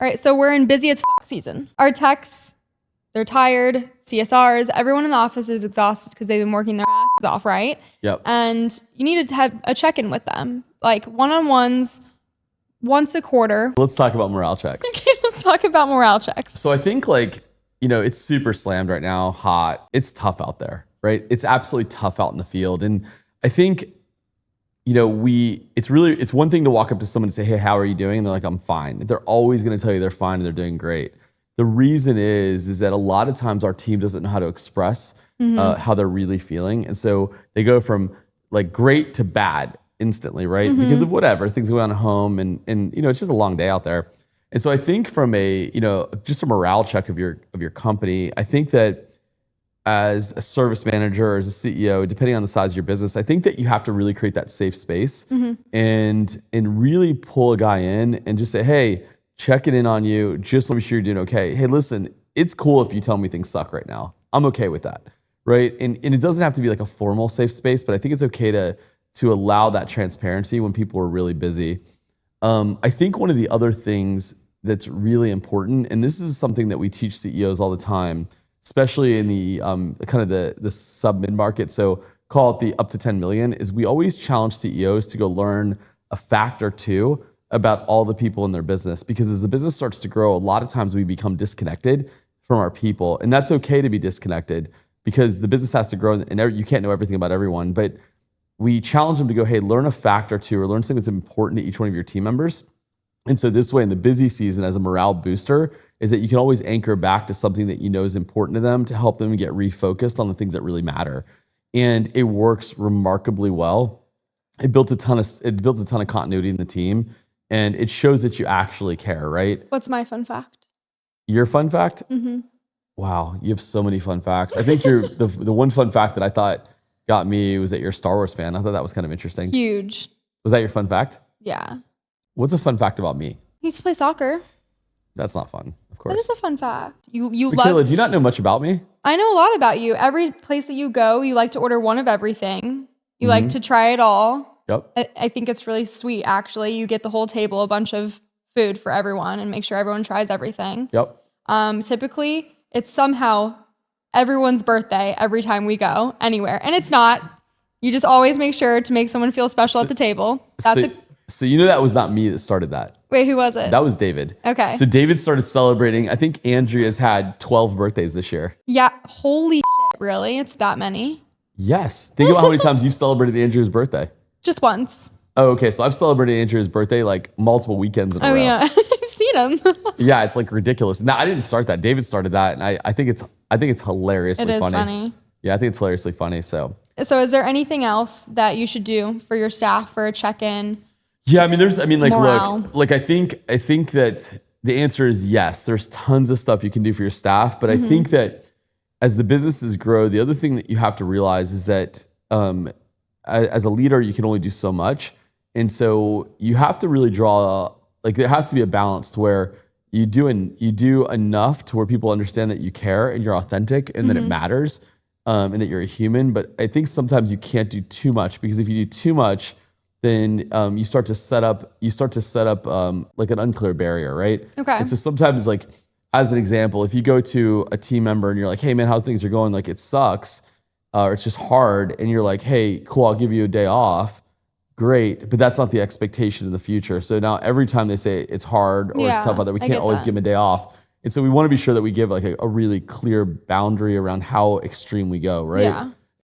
All right, so we're in busy as fuck season. Our techs, they're tired. CSRs, everyone in the office is exhausted because they've been working their asses off, right? Yep. And you need to have a check-in with them, like one-on-ones once a quarter. Let's talk about morale checks. Okay, let's talk about morale checks. So I think it's super slammed right now, hot. It's tough out there, right? It's absolutely tough out in the field. And I think, it's one thing to walk up to someone and say, hey, how are you doing? And they're like, I'm fine. They're always going to tell you they're fine and they're doing great. The reason is that a lot of times our team doesn't know how to express how they're really feeling. And so they go from like great to bad instantly, right? Because of whatever, things go on at home and it's just a long day out there. And so I think from just a morale check of your company, I think that as a service manager or as a CEO, depending on the size of your business, I think that you have to really create that safe space and really pull a guy in and just say, hey, checking in on you, just want to be sure you're doing okay. Hey, listen, it's cool if you tell me things suck right now. I'm okay with that, right? And it doesn't have to be like a formal safe space, but I think it's okay to allow that transparency when people are really busy. I think one of the other things that's really important, and this is something that we teach CEOs all the time, especially in the kind of the sub mid-market, so call it the up to 10 million, is we always challenge CEOs to go learn a fact or two about all the people in their business. Because as the business starts to grow, a lot of times we become disconnected from our people. And that's okay to be disconnected because the business has to grow and you can't know everything about everyone. But we challenge them to go, hey, learn a fact or two or learn something that's important to each one of your team members. And so this way in the busy season as a morale booster is that you can always anchor back to something that you know is important to them to help them get refocused on the things that really matter. And it works remarkably well. It builds a ton of continuity in the team. And it shows that you actually care, right? What's my fun fact? Your fun fact? Wow, you have so many fun facts. I think you're the one fun fact that I thought got me was that you're a Star Wars fan. I thought that was kind of interesting. Huge. Was that your fun fact? Yeah. What's a fun fact about me? He used to play soccer. That's not fun, of course. That is a fun fact. You Michaela, love. do you not know much about me? I know a lot about you. Every place that you go, you like to order one of everything. You like to try it all. Yep. I think it's really sweet, actually. You get the whole table, a bunch of food for everyone and make sure everyone tries everything. Yep. Typically, it's somehow everyone's birthday every time we go anywhere. And it's not. You just always make sure to make someone feel special at the table. So you know that was not me that started that. Wait, who was it? That was David. Okay. So David started celebrating. I think Andrea's had 12 birthdays this year. Yeah. Holy shit, really? It's that many? Yes. Think about how many times you've celebrated Andrea's birthday. Just once. Oh, okay. So I've celebrated Andrea's birthday like multiple weekends in a row. Oh, yeah. I've seen him. Yeah, it's like ridiculous. Now, I didn't start that. David started that. And I think it's hilariously funny. It is funny. Yeah, I think it's hilariously funny. So is there anything else that you should do for your staff for a check-in? Yeah, morale. Look, I think that the answer is yes. There's tons of stuff you can do for your staff. But I think that as the businesses grow, the other thing that you have to realize is that as a leader, you can only do so much. And so you have to really there has to be a balance to where you do enough to where people understand that you care and you're authentic and that it matters and that you're a human. But I think sometimes you can't do too much because if you do too much, then you start to set up like an unclear barrier, right? Okay. And so sometimes, like as an example, if you go to a team member and you're like, hey man, how things are going? Like it sucks. Or it's just hard, and you're like, hey, cool, I'll give you a day off. Great, but that's not the expectation in the future. So now every time they say it's hard or it's tough out there, we can't always give them a day off. And so we want to be sure that we give like a really clear boundary around how extreme we go, right? Yeah.